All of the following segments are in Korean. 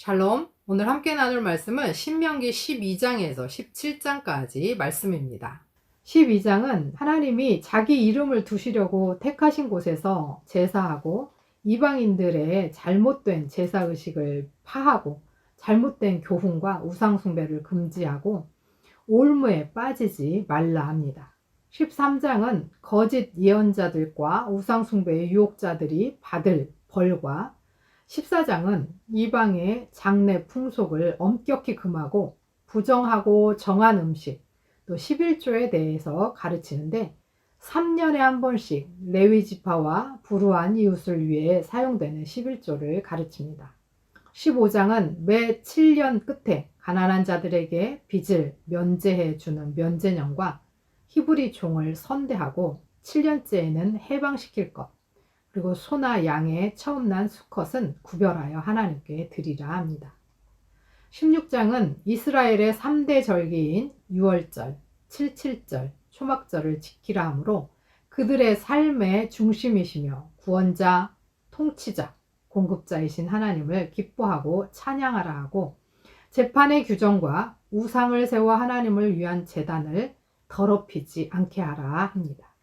샬롬. 오늘 함께 나눌 말씀은 신명기 12장에서 17장까지 말씀입니다. 12장은 하나님이 자기 이름을 두시려고 택하신 곳에서 제사하고 이방인들의 잘못된 제사의식을 파하고 잘못된 교훈과 우상숭배를 금지하고 올무에 빠지지 말라 합니다. 13장은 거짓 예언자들과 우상숭배의 유혹자들이 받을 벌과 14장은 이방의 장례 풍속을 엄격히 금하고 부정하고 정한 음식, 또 11조에 대해서 가르치는데 3년에 한 번씩 레위지파와 불우한 이웃을 위해 사용되는 11조를 가르칩니다. 15장은 매 7년 끝에 가난한 자들에게 빚을 면제해 주는 면제년과 히브리 종을 선대하고 7년째에는 해방시킬 것, 그리고 소나 양의 처음 난 수컷은 구별하여 하나님께 드리라 합니다. 16장은 이스라엘의 3대 절기인 유월절, 칠칠절, 초막절을 지키라 하므로 그들의 삶의 중심이시며 구원자, 통치자, 공급자이신 하나님을 기뻐하고 찬양하라 하고 재판의 규정과 우상을 세워 하나님을 위한 제단을 더럽히지 않게 하라 합니다.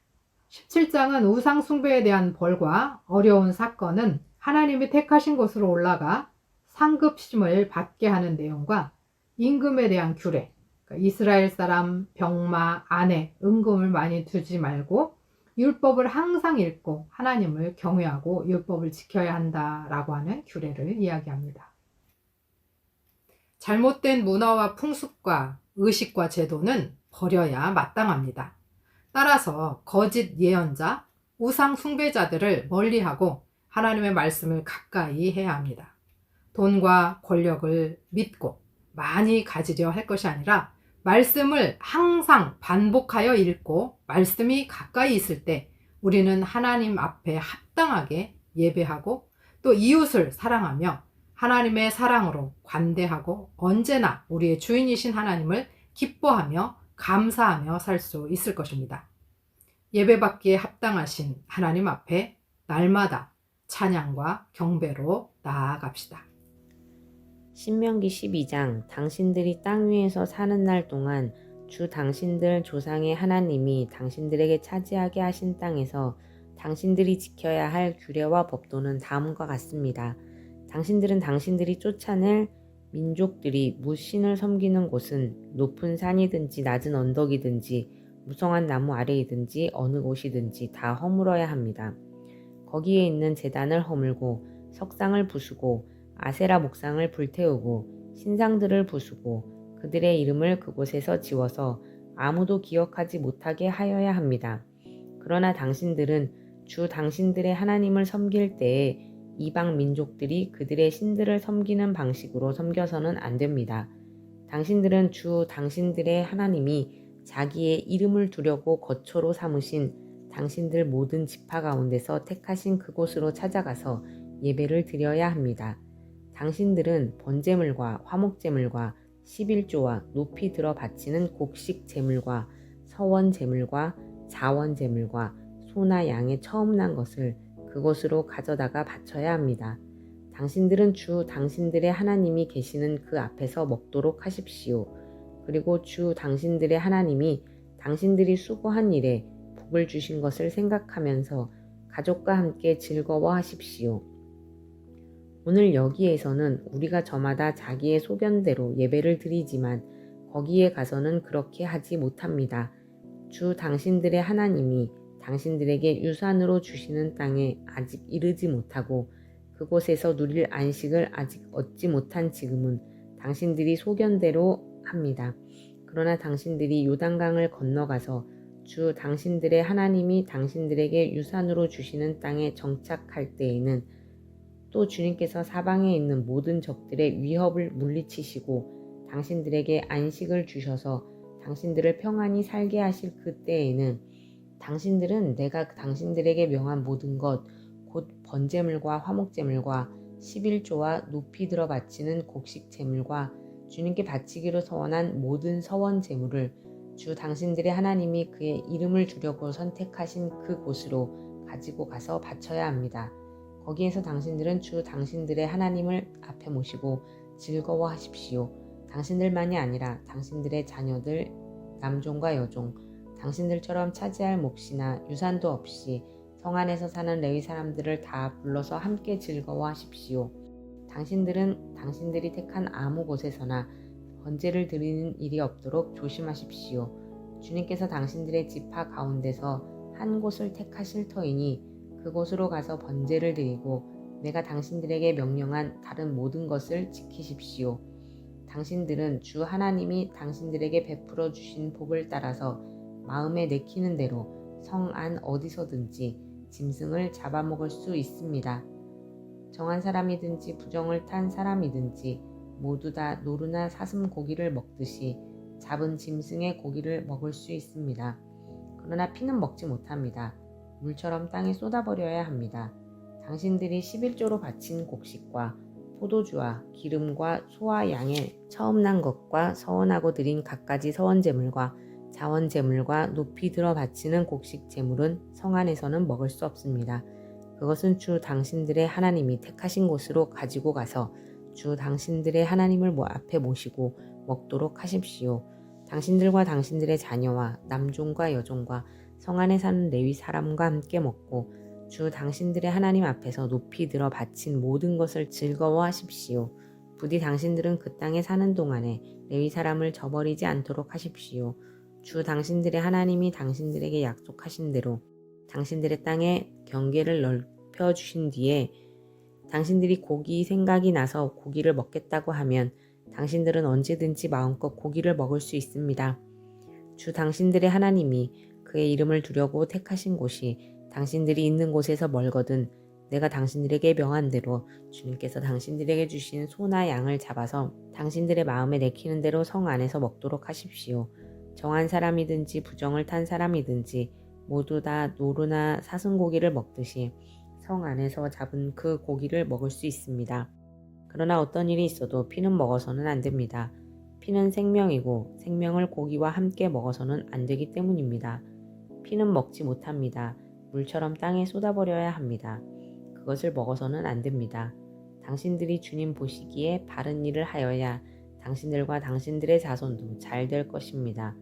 17장은 우상 숭배에 대한 벌과 어려운 사건은 하나님이 택하신 곳으로 올라가 상급심을 받게 하는 내용과 임금에 대한 규례, 그러니까 이스라엘 사람, 병마, 아내, 은금을 많이 두지 말고 율법을 항상 읽고 하나님을 경외하고 율법을 지켜야 한다라고 하는 규례를 이야기합니다. 잘못된 문화와 풍습과 의식과 제도는 버려야 마땅합니다. 따라서 거짓 예언자, 우상 숭배자들을 멀리하고 하나님의 말씀을 가까이 해야 합니다. 돈과 권력을 믿고 많이 가지려 할 것이 아니라 말씀을 항상 반복하여 읽고 말씀이 가까이 있을 때 우리는 하나님 앞에 합당하게 예배하고 또 이웃을 사랑하며 하나님의 사랑으로 관대하고 언제나 우리의 주인이신 하나님을 기뻐하며 감사하며 살 수 있을 것입니다. 예배받기에 합당하신 하나님 앞에 날마다 찬양과 경배로 나아갑시다. 신명기 12장 당신들이 땅 위에서 사는 날 동안 주 당신들 조상의 하나님이 당신들에게 차지하게 하신 땅에서 당신들이 지켜야 할 규례와 법도는 다음과 같습니다. 당신들은 당신들이 쫓아낼 민족들이 무신을 섬기는 곳은 높은 산이든지 낮은 언덕이든지 무성한 나무 아래이든지 어느 곳이든지 다 허물어야 합니다. 거기에 있는 제단을 허물고 석상을 부수고 아세라 목상을 불태우고 신상들을 부수고 그들의 이름을 그곳에서 지워서 아무도 기억하지 못하게 하여야 합니다. 그러나 당신들은 주 당신들의 하나님을 섬길 때에 이방 민족들이 그들의 신들을 섬기는 방식으로 섬겨서는 안 됩니다. 당신들은 주 당신들의 하나님이 자기의 이름을 두려고 거처로 삼으신 당신들 모든 지파 가운데서 택하신 그곳으로 찾아가서 예배를 드려야 합니다. 당신들은 번제물과 화목제물과 11조와 높이 들어 바치는 곡식 제물과 서원 제물과 자원 제물과 소나 양의 처음 난 것을 그곳으로 가져다가 바쳐야 합니다. 당신들은 주 당신들의 하나님이 계시는 그 앞에서 먹도록 하십시오. 그리고 주 당신들의 하나님이 당신들이 수고한 일에 복을 주신 것을 생각하면서 가족과 함께 즐거워하십시오. 오늘 여기에서는 우리가 저마다 자기의 소견대로 예배를 드리지만 거기에 가서는 그렇게 하지 못합니다. 주 당신들의 하나님이 당신들에게 유산으로 주시는 땅에 아직 이르지 못하고 그곳에서 누릴 안식을 아직 얻지 못한 지금은 당신들이 소견대로 합니다. 그러나 당신들이 요단강을 건너가서 주 당신들의 하나님이 당신들에게 유산으로 주시는 땅에 정착할 때에는 또 주님께서 사방에 있는 모든 적들의 위협을 물리치시고 당신들에게 안식을 주셔서 당신들을 평안히 살게 하실 그때에는 당신들은 내가 당신들에게 명한 모든 것 곧 번제물과 화목제물과 11조와 높이 들어 바치는 곡식 제물과 주님께 바치기로 서원한 모든 서원 제물을 주 당신들의 하나님이 그의 이름을 주려고 선택하신 그곳으로 가지고 가서 바쳐야 합니다. 거기에서 당신들은 주 당신들의 하나님을 앞에 모시고 즐거워하십시오. 당신들만이 아니라 당신들의 자녀들, 남종과 여종, 당신들처럼 차지할 몫이나 유산도 없이 성 안에서 사는 레위 사람들을 다 불러서 함께 즐거워하십시오. 당신들은 당신들이 택한 아무 곳에서나 번제를 드리는 일이 없도록 조심하십시오. 주님께서 당신들의 지파 가운데서 한 곳을 택하실 터이니 그곳으로 가서 번제를 드리고 내가 당신들에게 명령한 다른 모든 것을 지키십시오. 당신들은 주 하나님이 당신들에게 베풀어 주신 복을 따라서 마음에 내키는 대로 성 안 어디서든지 짐승을 잡아먹을 수 있습니다. 정한 사람이든지 부정을 탄 사람이든지 모두 다 노루나 사슴 고기를 먹듯이 잡은 짐승의 고기를 먹을 수 있습니다. 그러나 피는 먹지 못합니다. 물처럼 땅에 쏟아버려야 합니다. 당신들이 11조로 바친 곡식과 포도주와 기름과 소와 양의 처음 난 것과 서원하고 드린 갖가지 서원제물과 자원제물과 높이 들어 바치는 곡식 제물은 성 안에서는 먹을 수 없습니다. 그것은 주 당신들의 하나님이 택하신 곳으로 가지고 가서 주 당신들의 하나님을 앞에 모시고 먹도록 하십시오. 당신들과 당신들의 자녀와 남종과 여종과 성 안에 사는 레위 사람과 함께 먹고 주 당신들의 하나님 앞에서 높이 들어 바친 모든 것을 즐거워하십시오. 부디 당신들은 그 땅에 사는 동안에 레위 사람을 저버리지 않도록 하십시오. 주 당신들의 하나님이 당신들에게 약속하신 대로 당신들의 땅에 경계를 넓혀주신 뒤에 당신들이 고기 생각이 나서 고기를 먹겠다고 하면 당신들은 언제든지 마음껏 고기를 먹을 수 있습니다. 주 당신들의 하나님이 그의 이름을 두려고 택하신 곳이 당신들이 있는 곳에서 멀거든 내가 당신들에게 명한 대로 주님께서 당신들에게 주신 소나 양을 잡아서 당신들의 마음에 내키는 대로 성 안에서 먹도록 하십시오. 정한 사람이든지 부정을 탄 사람이든지 모두 다 노루나 사슴고기를 먹듯이 성 안에서 잡은 그 고기를 먹을 수 있습니다. 그러나 어떤 일이 있어도 피는 먹어서는 안 됩니다. 피는 생명이고 생명을 고기와 함께 먹어서는 안 되기 때문입니다. 피는 먹지 못합니다. 물처럼 땅에 쏟아버려야 합니다. 그것을 먹어서는 안 됩니다. 당신들이 주님 보시기에 바른 일을 하여야 당신들과 당신들의 자손도 잘 될 것입니다.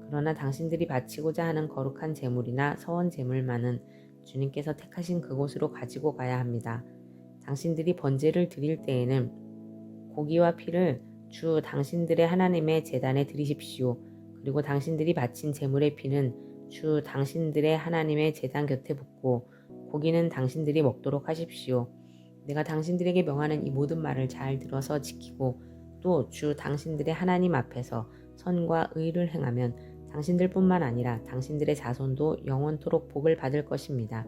그러나 당신들이 바치고자 하는 거룩한 제물이나 서원 제물만은 주님께서 택하신 그곳으로 가지고 가야 합니다. 당신들이 번제를 드릴 때에는 고기와 피를 주 당신들의 하나님의 제단에 드리십시오. 그리고 당신들이 바친 제물의 피는 주 당신들의 하나님의 제단 곁에 붓고 고기는 당신들이 먹도록 하십시오. 내가 당신들에게 명하는 이 모든 말을 잘 들어서 지키고 또 주 당신들의 하나님 앞에서 선과 의를 행하면 당신들뿐만 아니라 당신들의 자손도 영원토록 복을 받을 것입니다.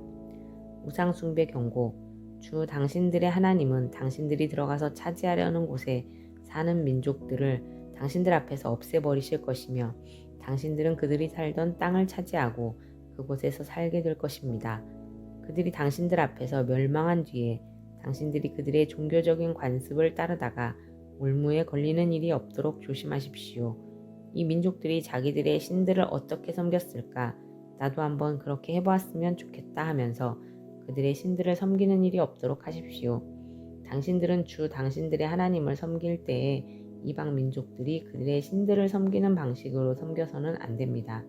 우상숭배 경고. 주 당신들의 하나님은 당신들이 들어가서 차지하려는 곳에 사는 민족들을 당신들 앞에서 없애버리실 것이며 당신들은 그들이 살던 땅을 차지하고 그곳에서 살게 될 것입니다. 그들이 당신들 앞에서 멸망한 뒤에 당신들이 그들의 종교적인 관습을 따르다가 올무에 걸리는 일이 없도록 조심하십시오. 이 민족들이 자기들의 신들을 어떻게 섬겼을까? 나도 한번 그렇게 해보았으면 좋겠다 하면서 그들의 신들을 섬기는 일이 없도록 하십시오. 당신들은 주 당신들의 하나님을 섬길 때에 이방 민족들이 그들의 신들을 섬기는 방식으로 섬겨서는 안 됩니다.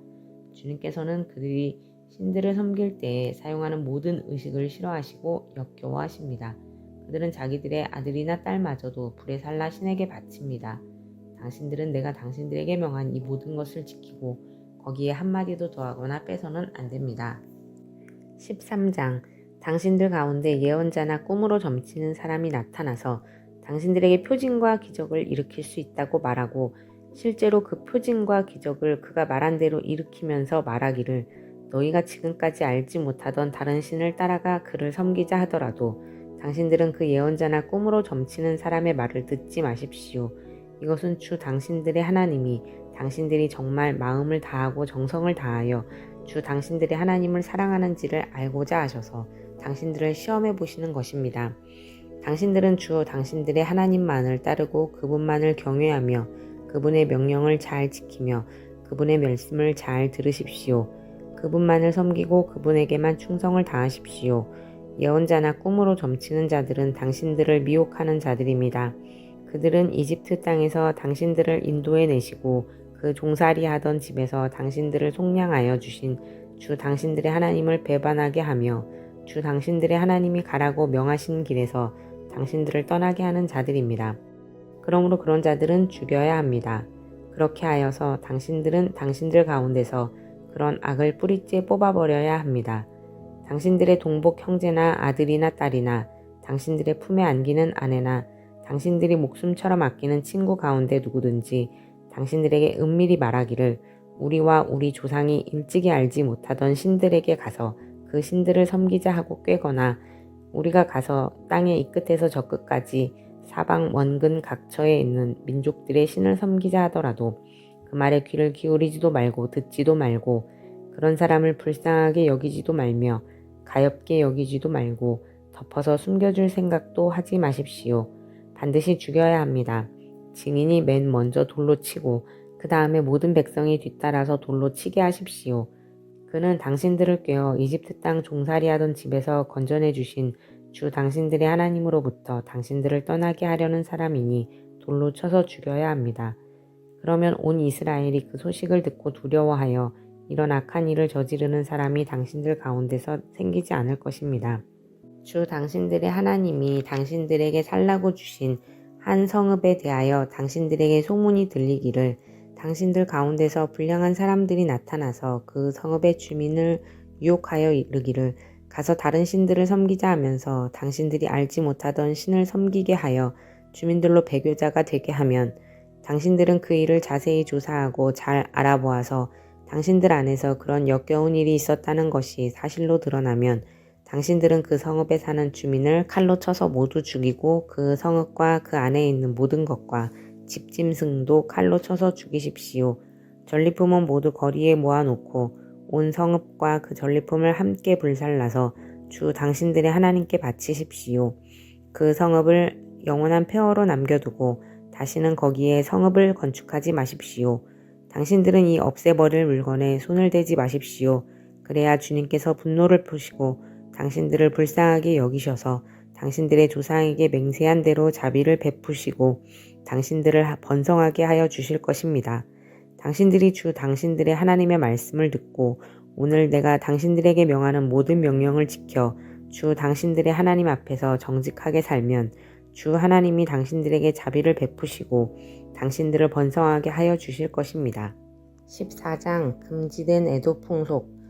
주님께서는 그들이 신들을 섬길 때에 사용하는 모든 의식을 싫어하시고 역겨워하십니다. 그들은 자기들의 아들이나 딸마저도 불에 살라 신에게 바칩니다. 당신들은 내가 당신들에게 명한 이 모든 것을 지키고 거기에 한마디도 더하거나 빼서는 안 됩니다. 13장. 당신들 가운데 예언자나 꿈으로 점치는 사람이 나타나서 당신들에게 표징과 기적을 일으킬 수 있다고 말하고 실제로 그 표징과 기적을 그가 말한 대로 일으키면서 말하기를 너희가 지금까지 알지 못하던 다른 신을 따라가 그를 섬기자 하더라도 당신들은 그 예언자나 꿈으로 점치는 사람의 말을 듣지 마십시오. 이것은 주 당신들의 하나님이 당신들이 정말 마음을 다하고 정성을 다하여 주 당신들의 하나님을 사랑하는지를 알고자 하셔서 당신들을 시험해 보시는 것입니다. 당신들은 주 당신들의 하나님만을 따르고 그분만을 경외하며 그분의 명령을 잘 지키며 그분의 말씀을 잘 들으십시오. 그분만을 섬기고 그분에게만 충성을 다하십시오. 예언자나 꿈으로 점치는 자들은 당신들을 미혹하는 자들입니다. 그들은 이집트 땅에서 당신들을 인도해 내시고 그 종살이 하던 집에서 당신들을 속량하여 주신 주 당신들의 하나님을 배반하게 하며 주 당신들의 하나님이 가라고 명하신 길에서 당신들을 떠나게 하는 자들입니다. 그러므로 그런 자들은 죽여야 합니다. 그렇게 하여서 당신들은 당신들 가운데서 그런 악을 뿌리째 뽑아버려야 합니다. 당신들의 동복 형제나 아들이나 딸이나 당신들의 품에 안기는 아내나 당신들이 목숨처럼 아끼는 친구 가운데 누구든지 당신들에게 은밀히 말하기를 우리와 우리 조상이 일찍이 알지 못하던 신들에게 가서 그 신들을 섬기자 하고 꾀거나 우리가 가서 땅의 이 끝에서 저 끝까지 사방 원근 각처에 있는 민족들의 신을 섬기자 하더라도 그 말에 귀를 기울이지도 말고 듣지도 말고 그런 사람을 불쌍하게 여기지도 말며 가엾게 여기지도 말고 덮어서 숨겨줄 생각도 하지 마십시오. 반드시 죽여야 합니다. 증인이 맨 먼저 돌로 치고 그 다음에 모든 백성이 뒤따라서 돌로 치게 하십시오. 그는 당신들을 꿰어 이집트 땅 종살이하던 집에서 건져내 주신 주 당신들의 하나님으로부터 당신들을 떠나게 하려는 사람이니 돌로 쳐서 죽여야 합니다. 그러면 온 이스라엘이 그 소식을 듣고 두려워하여 이런 악한 일을 저지르는 사람이 당신들 가운데서 생기지 않을 것입니다. 주 당신들의 하나님이 당신들에게 살라고 주신 한 성읍에 대하여 당신들에게 소문이 들리기를 당신들 가운데서 불량한 사람들이 나타나서 그 성읍의 주민을 유혹하여 이르기를 가서 다른 신들을 섬기자 하면서 당신들이 알지 못하던 신을 섬기게 하여 주민들로 배교자가 되게 하면 당신들은 그 일을 자세히 조사하고 잘 알아보아서 당신들 안에서 그런 역겨운 일이 있었다는 것이 사실로 드러나면 당신들은 그 성읍에 사는 주민을 칼로 쳐서 모두 죽이고 그 성읍과 그 안에 있는 모든 것과 집짐승도 칼로 쳐서 죽이십시오. 전리품은 모두 거리에 모아놓고 온 성읍과 그 전리품을 함께 불살라서 주 당신들의 하나님께 바치십시오. 그 성읍을 영원한 폐허로 남겨두고 다시는 거기에 성읍을 건축하지 마십시오. 당신들은 이 없애버릴 물건에 손을 대지 마십시오. 그래야 주님께서 분노를 푸시고 당신들을 불쌍하게 여기셔서 당신들의 조상에게 맹세한 대로 자비를 베푸시고 당신들을 번성하게 하여 주실 것입니다. 당신들이 주 당신들의 하나님의 말씀을 듣고 오늘 내가 당신들에게 명하는 모든 명령을 지켜 주 당신들의 하나님 앞에서 정직하게 살면 주 하나님이 당신들에게 자비를 베푸시고 당신들을 번성하게 하여 주실 것입니다. 14장 금지된 애도 풍속.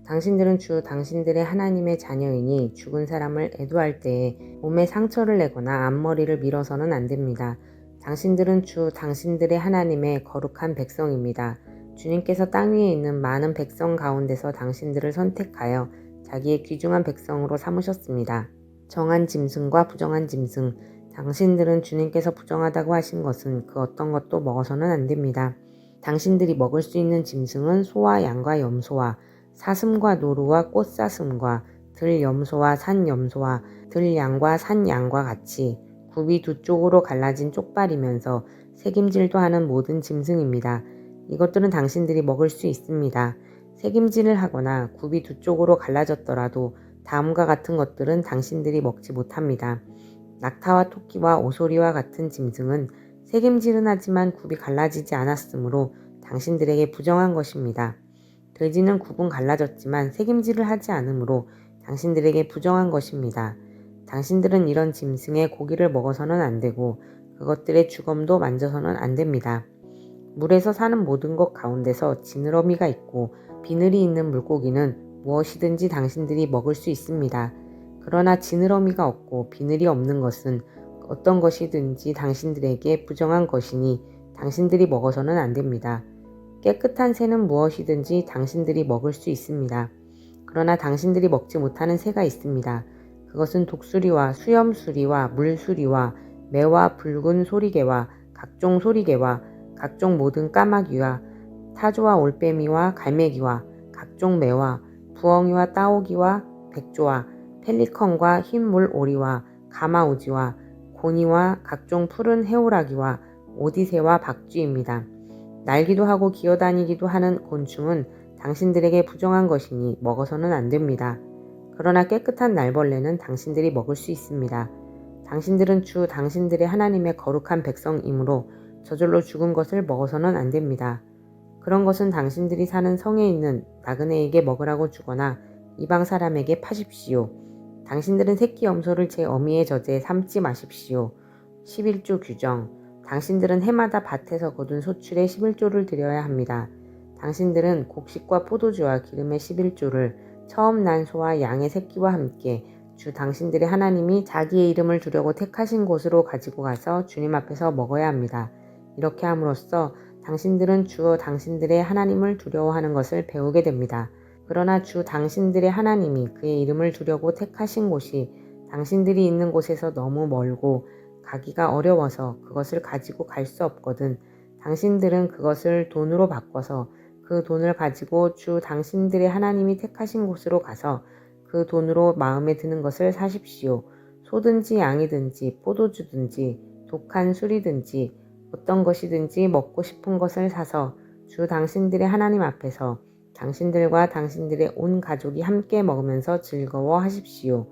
당신들은 주 당신들의 하나님의 자녀이니 죽은 사람을 애도할 때에 몸에 상처를 내거나 앞머리를 밀어서는 안 됩니다. 당신들은 주 당신들의 하나님의 거룩한 백성입니다. 주님께서 땅 위에 있는 많은 백성 가운데서 당신들을 선택하여 자기의 귀중한 백성으로 삼으셨습니다. 정한 짐승과 부정한 짐승. 당신들은 주님께서 부정하다고 하신 것은 그 어떤 것도 먹어서는 안 됩니다. 당신들이 먹을 수 있는 짐승은 소와 양과 염소와 사슴과 노루와 꽃사슴과 들염소와 산염소와 들양과 산양과 같이 굽이 두 쪽으로 갈라진 쪽발이면서 새김질도 하는 모든 짐승입니다. 이것들은 당신들이 먹을 수 있습니다. 새김질을 하거나 굽이 두 쪽으로 갈라졌더라도 다음과 같은 것들은 당신들이 먹지 못합니다. 낙타와 토끼와 오소리와 같은 짐승은 새김질은 하지만 굽이 갈라지지 않았으므로 당신들에게 부정한 것입니다. 돼지는 굽은 갈라졌지만 새김질을 하지 않으므로 당신들에게 부정한 것입니다. 당신들은 이런 짐승의 고기를 먹어서는 안 되고 그것들의 주검도 만져서는 안 됩니다. 물에서 사는 모든 것 가운데서 지느러미가 있고 비늘이 있는 물고기는 무엇이든지 당신들이 먹을 수 있습니다. 그러나 지느러미가 없고 비늘이 없는 것은 어떤 것이든지 당신들에게 부정한 것이니 당신들이 먹어서는 안 됩니다. 깨끗한 새는 무엇이든지 당신들이 먹을 수 있습니다. 그러나 당신들이 먹지 못하는 새가 있습니다. 그것은 독수리와 수염수리와 물수리와 매와 붉은 소리개와 각종 소리개와 각종 모든 까마귀와 타조와 올빼미와 갈매기와 각종 매와 부엉이와 따오기와 백조와 펠리컨과 흰물 오리와 가마우지와 고니와 각종 푸른 해오라기와 오디새와 박쥐입니다. 날기도 하고 기어다니기도 하는 곤충은 당신들에게 부정한 것이니 먹어서는 안 됩니다. 그러나 깨끗한 날벌레는 당신들이 먹을 수 있습니다. 당신들은 주 당신들의 하나님의 거룩한 백성이므로 저절로 죽은 것을 먹어서는 안 됩니다. 그런 것은 당신들이 사는 성에 있는 나그네에게 먹으라고 주거나 이방 사람에게 파십시오. 당신들은 새끼 염소를 제 어미의 젖에 삶지 마십시오. 11조 규정. 당신들은 해마다 밭에서 거둔 소출의 11조를 드려야 합니다. 당신들은 곡식과 포도주와 기름의 11조를 처음 난 소와 양의 새끼와 함께 주 당신들의 하나님이 자기의 이름을 두려고 택하신 곳으로 가지고 가서 주님 앞에서 먹어야 합니다. 이렇게 함으로써 당신들은 주 당신들의 하나님을 두려워하는 것을 배우게 됩니다. 그러나 주 당신들의 하나님이 그의 이름을 두려고 택하신 곳이 당신들이 있는 곳에서 너무 멀고 가기가 어려워서 그것을 가지고 갈 수 없거든 당신들은 그것을 돈으로 바꿔서 그 돈을 가지고 주 당신들의 하나님이 택하신 곳으로 가서 그 돈으로 마음에 드는 것을 사십시오. 소든지 양이든지 포도주든지 독한 술이든지 어떤 것이든지 먹고 싶은 것을 사서 주 당신들의 하나님 앞에서 당신들과 당신들의 온 가족이 함께 먹으면서 즐거워하십시오.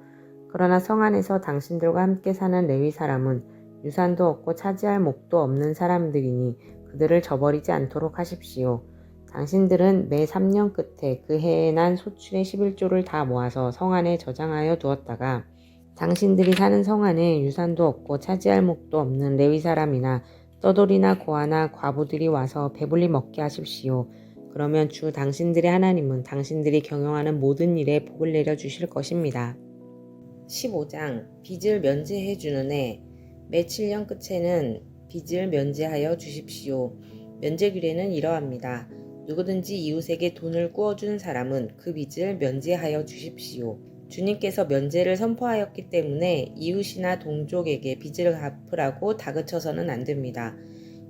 그러나 성 안에서 당신들과 함께 사는 레위 사람은 유산도 없고 차지할 몫도 없는 사람들이니 그들을 저버리지 않도록 하십시오. 당신들은 매 3년 끝에 그 해에 난 소출의 11조를 다 모아서 성 안에 저장하여 두었다가 당신들이 사는 성 안에 유산도 없고 차지할 몫도 없는 레위 사람이나 떠돌이나 고아나 과부들이 와서 배불리 먹게 하십시오. 그러면 주 당신들의 하나님은 당신들이 경영하는 모든 일에 복을 내려주실 것입니다. 15장 빚을 면제해 주는 해. 매 7년 끝에는 빚을 면제하여 주십시오. 면제 규례는 이러합니다. 누구든지 이웃에게 돈을 꾸어준 사람은 그 빚을 면제하여 주십시오. 주님께서 면제를 선포하였기 때문에 이웃이나 동족에게 빚을 갚으라고 다그쳐서는 안 됩니다.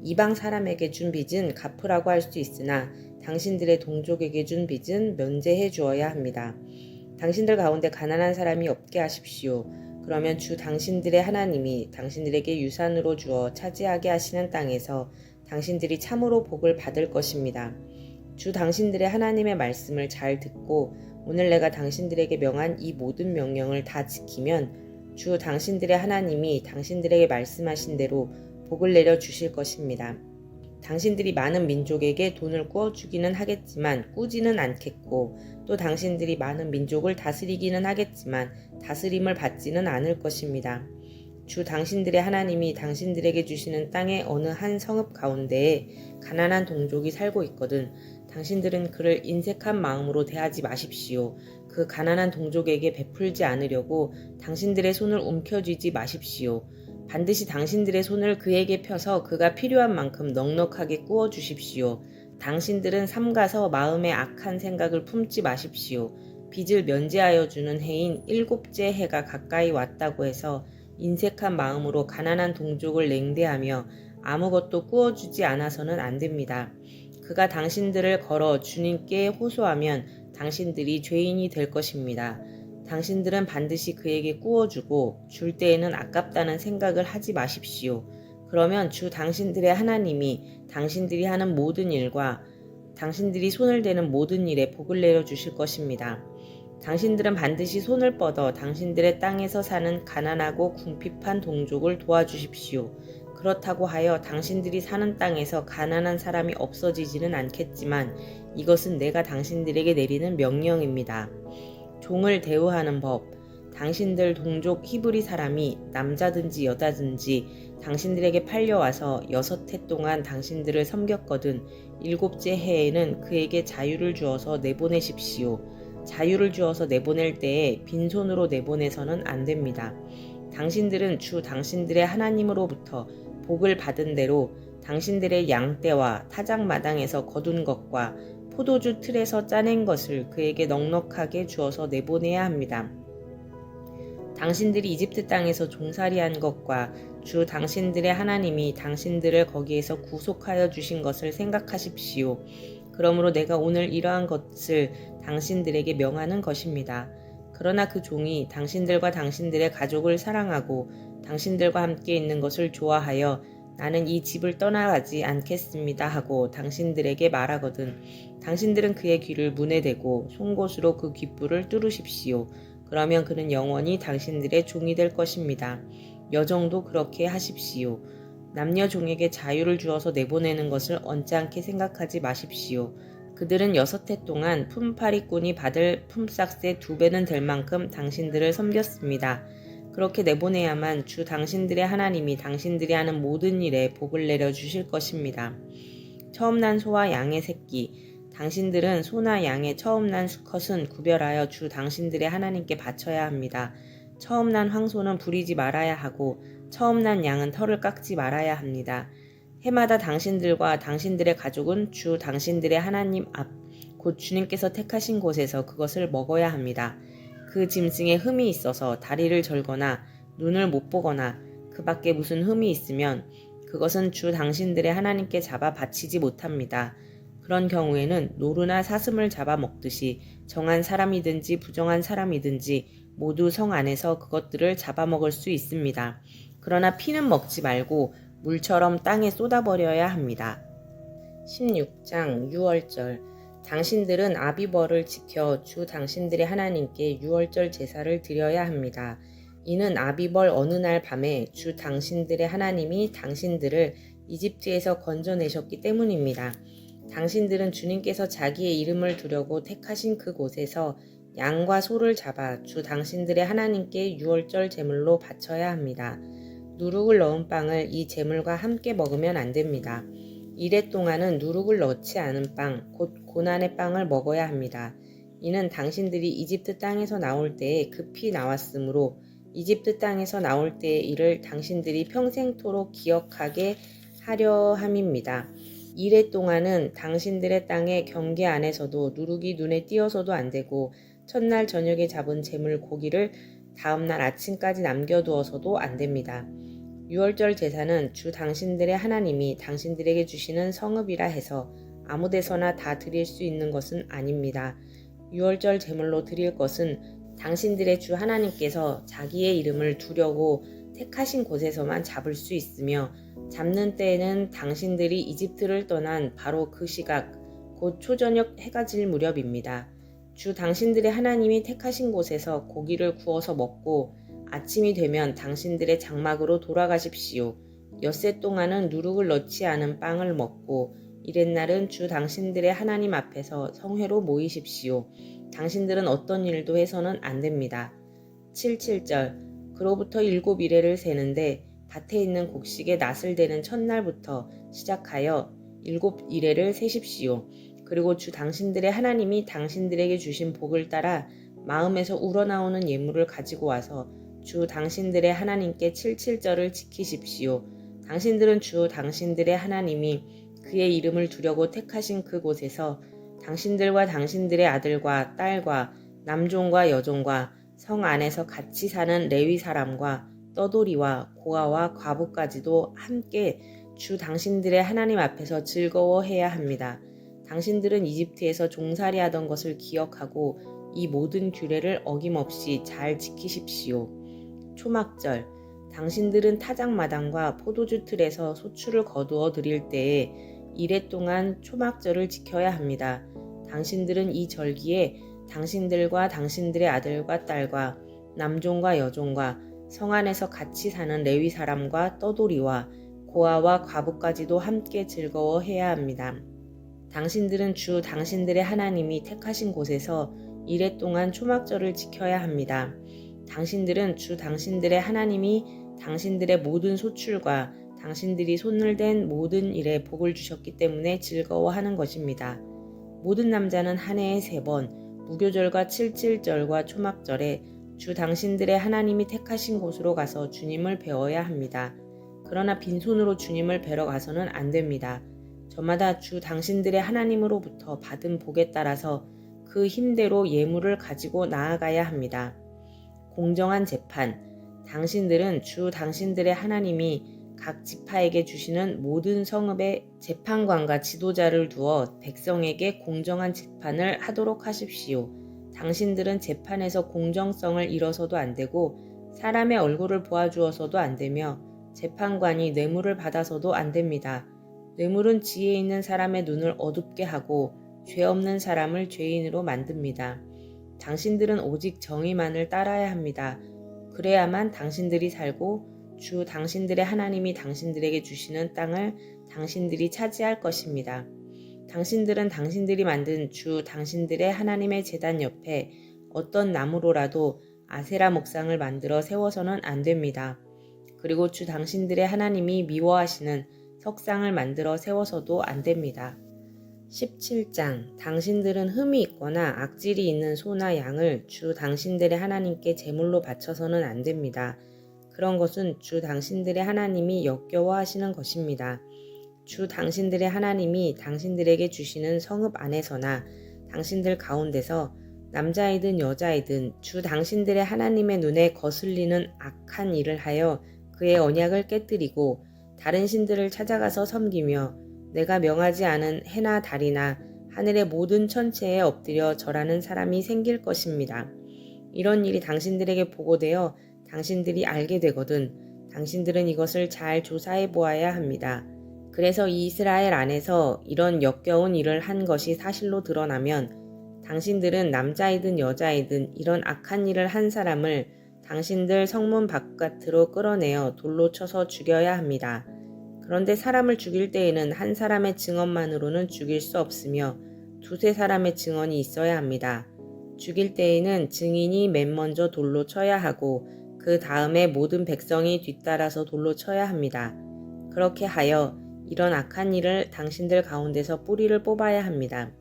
이방 사람에게 준 빚은 갚으라고 할 수 있으나 당신들의 동족에게 준 빚은 면제해 주어야 합니다. 당신들 가운데 가난한 사람이 없게 하십시오. 그러면 주 당신들의 하나님이 당신들에게 유산으로 주어 차지하게 하시는 땅에서 당신들이 참으로 복을 받을 것입니다. 주 당신들의 하나님의 말씀을 잘 듣고 오늘 내가 당신들에게 명한 이 모든 명령을 다 지키면 주 당신들의 하나님이 당신들에게 말씀하신 대로 복을 내려 주실 것입니다. 당신들이 많은 민족에게 돈을 꾸어주기는 하겠지만 꾸지는 않겠고 또 당신들이 많은 민족을 다스리기는 하겠지만 다스림을 받지는 않을 것입니다. 주 당신들의 하나님이 당신들에게 주시는 땅의 어느 한 성읍 가운데에 가난한 동족이 살고 있거든 당신들은 그를 인색한 마음으로 대하지 마십시오. 그 가난한 동족에게 베풀지 않으려고 당신들의 손을 움켜쥐지 마십시오. 반드시 당신들의 손을 그에게 펴서 그가 필요한 만큼 넉넉하게 꾸어 주십시오. 당신들은 삼가서 마음에 악한 생각을 품지 마십시오. 빚을 면제하여 주는 해인 7째 해가 가까이 왔다고 해서 인색한 마음으로 가난한 동족을 냉대하며 아무것도 꾸어주지 않아서는 안 됩니다. 그가 당신들을 걸어 주님께 호소하면 당신들이 죄인이 될 것입니다. 당신들은 반드시 그에게 꾸어주고 줄 때에는 아깝다는 생각을 하지 마십시오. 그러면 주 당신들의 하나님이 당신들이 하는 모든 일과 당신들이 손을 대는 모든 일에 복을 내려주실 것입니다. 당신들은 반드시 손을 뻗어 당신들의 땅에서 사는 가난하고 궁핍한 동족을 도와주십시오. 그렇다고 하여 당신들이 사는 땅에서 가난한 사람이 없어지지는 않겠지만 이것은 내가 당신들에게 내리는 명령입니다. 종을 대우하는 법. 당신들 동족 히브리 사람이 남자든지 여자든지 당신들에게 팔려와서 6해 동안 당신들을 섬겼거든 7째 해에는 그에게 자유를 주어서 내보내십시오. 자유를 주어서 내보낼 때에 빈손으로 내보내서는 안 됩니다. 당신들은 주 당신들의 하나님으로부터 복을 받은 대로 당신들의 양떼와 타작마당에서 거둔 것과 포도주 틀에서 짜낸 것을 그에게 넉넉하게 주어서 내보내야 합니다. 당신들이 이집트 땅에서 종살이한 것과 주 당신들의 하나님이 당신들을 거기에서 구속하여 주신 것을 생각하십시오. 그러므로 내가 오늘 이러한 것을 당신들에게 명하는 것입니다. 그러나 그 종이 당신들과 당신들의 가족을 사랑하고 당신들과 함께 있는 것을 좋아하여 나는 이 집을 떠나가지 않겠습니다 하고 당신들에게 말하거든 당신들은 그의 귀를 문에 대고 송곳으로 그 귓불을 뚫으십시오. 그러면 그는 영원히 당신들의 종이 될 것입니다. 여종도 그렇게 하십시오. 남녀 종에게 자유를 주어서 내보내는 것을 언짢게 생각하지 마십시오. 그들은 6해 동안 품팔이꾼이 받을 품삯의 2배는 될 만큼 당신들을 섬겼습니다. 그렇게 내보내야만 주 당신들의 하나님이 당신들이 하는 모든 일에 복을 내려 주실 것입니다. 처음 난 소와 양의 새끼, 당신들은 소나 양의 처음 난 수컷은 구별하여 주 당신들의 하나님께 바쳐야 합니다. 처음 난 황소는 부리지 말아야 하고 처음 난 양은 털을 깎지 말아야 합니다. 해마다 당신들과 당신들의 가족은 주 당신들의 하나님 앞, 곧 주님께서 택하신 곳에서 그것을 먹어야 합니다. 그 짐승에 흠이 있어서 다리를 절거나 눈을 못 보거나 그 밖에 무슨 흠이 있으면 그것은 주 당신들의 하나님께 잡아 바치지 못합니다. 그런 경우에는 노루나 사슴을 잡아 먹듯이 정한 사람이든지 부정한 사람이든지 모두 성 안에서 그것들을 잡아먹을 수 있습니다. 그러나 피는 먹지 말고 물처럼 땅에 쏟아버려야 합니다. 16장 유월절. 당신들은 아비벌을 지켜 주 당신들의 하나님께 유월절 제사를 드려야 합니다. 이는 아비벌 어느 날 밤에 주 당신들의 하나님이 당신들을 이집트에서 건져내셨기 때문입니다. 당신들은 주님께서 자기의 이름을 두려고 택하신 그곳에서 양과 소를 잡아 주 당신들의 하나님께 유월절 제물로 바쳐야 합니다. 누룩을 넣은 빵을 이 제물과 함께 먹으면 안 됩니다. 이래 동안은 누룩을 넣지 않은 빵, 곧 고난의 빵을 먹어야 합니다. 이는 당신들이 이집트 땅에서 나올 때에 급히 나왔으므로 이집트 땅에서 나올 때의 일을 당신들이 평생토록 기억하게 하려 함입니다. 이래 동안은 당신들의 땅의 경계 안에서도 누룩이 눈에 띄어서도 안 되고 첫날 저녁에 잡은 제물 고기를 다음날 아침까지 남겨두어서도 안 됩니다. 유월절 제사는 주 당신들의 하나님이 당신들에게 주시는 성읍이라 해서 아무 데서나 다 드릴 수 있는 것은 아닙니다. 유월절 제물로 드릴 것은 당신들의 주 하나님께서 자기의 이름을 두려고 택하신 곳에서만 잡을 수 있으며 잡는 때에는 당신들이 이집트를 떠난 바로 그 시각, 곧 초저녁 해가 질 무렵입니다. 주 당신들의 하나님이 택하신 곳에서 고기를 구워서 먹고 아침이 되면 당신들의 장막으로 돌아가십시오. 엿새 동안은 누룩을 넣지 않은 빵을 먹고 이렛날은 주 당신들의 하나님 앞에서 성회로 모이십시오. 당신들은 어떤 일도 해서는 안 됩니다. 77절. 그로부터 7이래를 세는데 밭에 있는 곡식의 낫을 대는 첫날부터 시작하여 7이래를 세십시오. 그리고 주 당신들의 하나님이 당신들에게 주신 복을 따라 마음에서 우러나오는 예물을 가지고 와서 주 당신들의 하나님께 77절을 지키십시오. 당신들은 주 당신들의 하나님이 그의 이름을 두려고 택하신 그곳에서 당신들과 당신들의 아들과 딸과 남종과 여종과 성 안에서 같이 사는 레위 사람과 떠돌이와 고아와 과부까지도 함께 주 당신들의 하나님 앞에서 즐거워해야 합니다. 당신들은 이집트에서 종살이하던 것을 기억하고 이 모든 규례를 어김없이 잘 지키십시오. 초막절. 당신들은 타작마당과 포도주 틀에서 소출을 거두어 드릴 때에 이래 동안 초막절을 지켜야 합니다. 당신들은 이 절기에 당신들과 당신들의 아들과 딸과 남종과 여종과 성 안에서 같이 사는 레위 사람과 떠돌이와 고아와 과부까지도 함께 즐거워해야 합니다. 당신들은 주 당신들의 하나님이 택하신 곳에서 이래 동안 초막절을 지켜야 합니다. 당신들은 주 당신들의 하나님이 당신들의 모든 소출과 당신들이 손을 댄 모든 일에 복을 주셨기 때문에 즐거워하는 것입니다. 모든 남자는 한 해에 3번 무교절과 77절과 초막절에 주 당신들의 하나님이 택하신 곳으로 가서 주님을 배워야 합니다. 그러나 빈손으로 주님을 뵈러 가서는 안 됩니다. 저마다 주 당신들의 하나님으로부터 받은 복에 따라서 그 힘대로 예물을 가지고 나아가야 합니다. 공정한 재판. 당신들은 주 당신들의 하나님이 각 지파에게 주시는 모든 성읍에 재판관과 지도자를 두어 백성에게 공정한 재판을 하도록 하십시오. 당신들은 재판에서 공정성을 잃어서도 안 되고 사람의 얼굴을 보아주어서도 안 되며 재판관이 뇌물을 받아서도 안 됩니다. 뇌물은 지혜 있는 사람의 눈을 어둡게 하고 죄 없는 사람을 죄인으로 만듭니다. 당신들은 오직 정의만을 따라야 합니다. 그래야만 당신들이 살고 주 당신들의 하나님이 당신들에게 주시는 땅을 당신들이 차지할 것입니다. 당신들은 당신들이 만든 주 당신들의 하나님의 제단 옆에 어떤 나무로라도 아세라 목상을 만들어 세워서는 안 됩니다. 그리고 주 당신들의 하나님이 미워하시는 석상을 만들어 세워서도 안 됩니다. 17장 당신들은 흠이 있거나 악질이 있는 소나 양을 주 당신들의 하나님께 제물로 바쳐서는 안 됩니다. 그런 것은 주 당신들의 하나님이 역겨워하시는 것입니다. 주 당신들의 하나님이 당신들에게 주시는 성읍 안에서나 당신들 가운데서 남자이든 여자이든 주 당신들의 하나님의 눈에 거슬리는 악한 일을 하여 그의 언약을 깨뜨리고 다른 신들을 찾아가서 섬기며 내가 명하지 않은 해나 달이나 하늘의 모든 천체에 엎드려 절하는 사람이 생길 것입니다. 이런 일이 당신들에게 보고되어 당신들이 알게 되거든 당신들은 이것을 잘 조사해 보아야 합니다. 그래서 이 이스라엘 안에서 이런 역겨운 일을 한 것이 사실로 드러나면 당신들은 남자이든 여자이든 이런 악한 일을 한 사람을 당신들 성문 바깥으로 끌어내어 돌로 쳐서 죽여야 합니다. 그런데 사람을 죽일 때에는 한 사람의 증언만으로는 죽일 수 없으며 두세 사람의 증언이 있어야 합니다. 죽일 때에는 증인이 맨 먼저 돌로 쳐야 하고 그 다음에 모든 백성이 뒤따라서 돌로 쳐야 합니다. 그렇게 하여 이런 악한 일을 당신들 가운데서 뿌리를 뽑아야 합니다.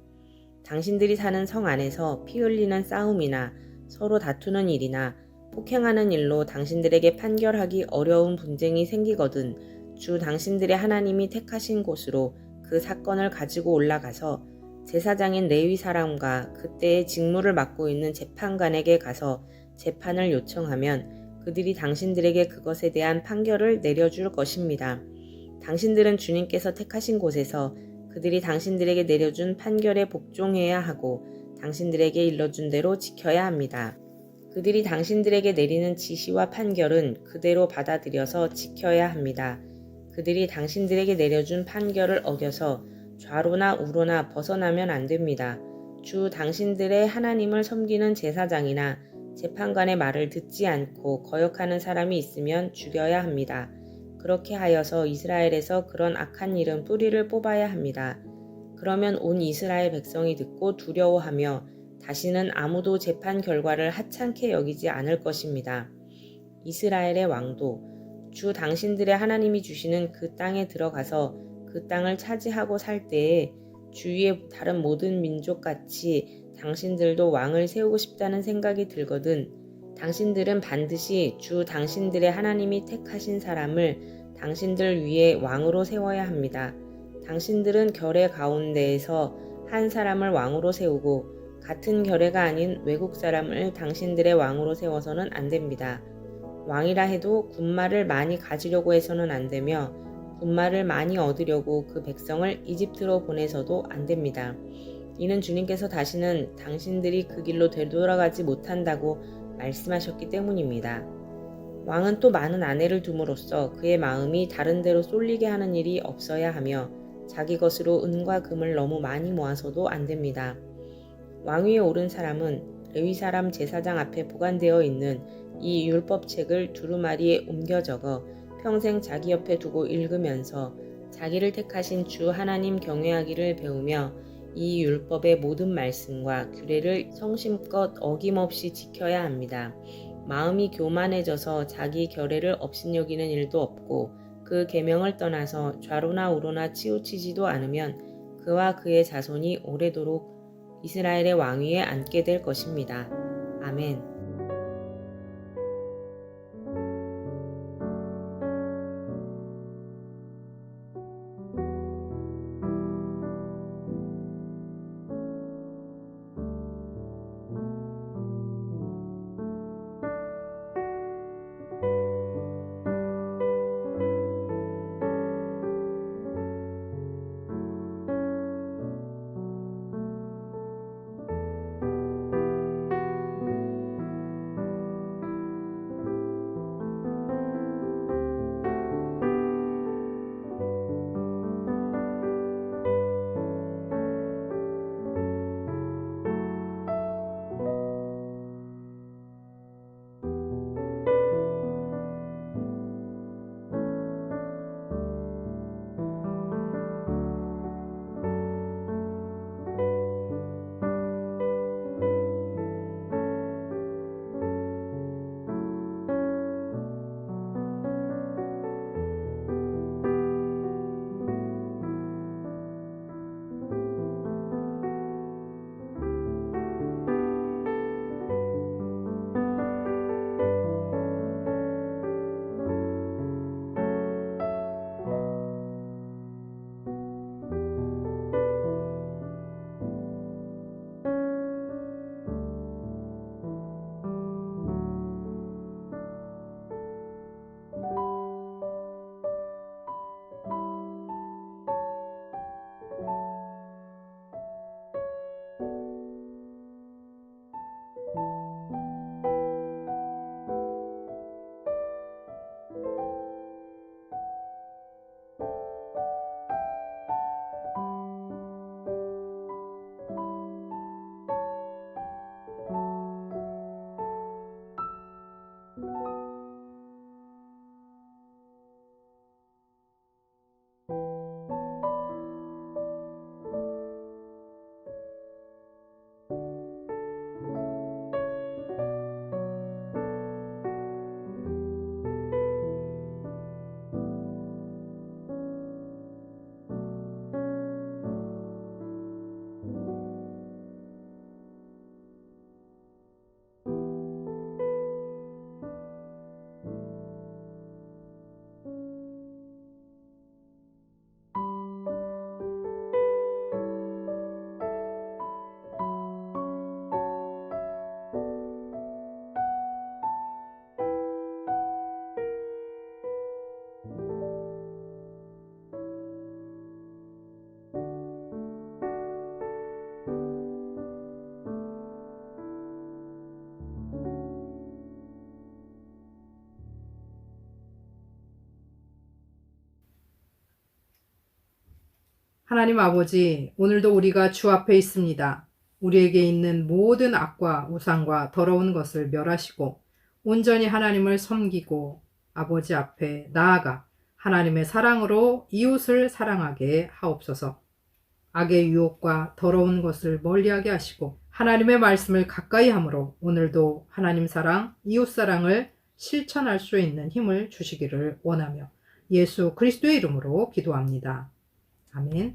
당신들이 사는 성 안에서 피 흘리는 싸움이나 서로 다투는 일이나 폭행하는 일로 당신들에게 판결하기 어려운 분쟁이 생기거든 주 당신들의 하나님이 택하신 곳으로 그 사건을 가지고 올라가서 제사장인 레위 사람과 그때의 직무를 맡고 있는 재판관에게 가서 재판을 요청하면 그들이 당신들에게 그것에 대한 판결을 내려줄 것입니다. 당신들은 주님께서 택하신 곳에서 그들이 당신들에게 내려준 판결에 복종해야 하고 당신들에게 일러준 대로 지켜야 합니다. 그들이 당신들에게 내리는 지시와 판결은 그대로 받아들여서 지켜야 합니다. 그들이 당신들에게 내려준 판결을 어겨서 좌로나 우로나 벗어나면 안 됩니다. 주 당신들의 하나님을 섬기는 제사장이나 재판관의 말을 듣지 않고 거역하는 사람이 있으면 죽여야 합니다. 그렇게 하여서 이스라엘에서 그런 악한 일은 뿌리를 뽑아야 합니다. 그러면 온 이스라엘 백성이 듣고 두려워하며 다시는 아무도 재판 결과를 하찮게 여기지 않을 것입니다. 이스라엘의 왕도 주 당신들의 하나님이 주시는 그 땅에 들어가서 그 땅을 차지하고 살 때에 주위의 다른 모든 민족같이 당신들도 왕을 세우고 싶다는 생각이 들거든 당신들은 반드시 주 당신들의 하나님이 택하신 사람을 당신들 위에 왕으로 세워야 합니다. 당신들은 결의 가운데에서 한 사람을 왕으로 세우고 같은 결의가 아닌 외국 사람을 당신들의 왕으로 세워서는 안 됩니다. 왕이라 해도 군말을 많이 가지려고 해서는 안 되며 군말을 많이 얻으려고 그 백성을 이집트로 보내서도 안 됩니다. 이는 주님께서 다시는 당신들이 그 길로 되돌아가지 못한다고 말씀하셨기 때문입니다. 왕은 또 많은 아내를 둠으로써 그의 마음이 다른 데로 쏠리게 하는 일이 없어야 하며 자기 것으로 은과 금을 너무 많이 모아서도 안 됩니다. 왕위에 오른 사람은 레위 사람 제사장 앞에 보관되어 있는 이 율법책을 두루마리에 옮겨 적어 평생 자기 옆에 두고 읽으면서 자기를 택하신 주 하나님 경외하기를 배우며 이 율법의 모든 말씀과 규례를 성심껏 어김없이 지켜야 합니다. 마음이 교만해져서 자기 결례를 업신여기는 일도 없고 그 계명을 떠나서 좌로나 우로나 치우치지도 않으면 그와 그의 자손이 오래도록 이스라엘의 왕위에 앉게 될 것입니다. 아멘. 하나님 아버지, 오늘도 우리가 주 앞에 있습니다. 우리에게 있는 모든 악과 우상과 더러운 것을 멸하시고 온전히 하나님을 섬기고 아버지 앞에 나아가 하나님의 사랑으로 이웃을 사랑하게 하옵소서. 악의 유혹과 더러운 것을 멀리하게 하시고 하나님의 말씀을 가까이 함으로 오늘도 하나님 사랑, 이웃 사랑을 실천할 수 있는 힘을 주시기를 원하며 예수 그리스도의 이름으로 기도합니다. 아멘.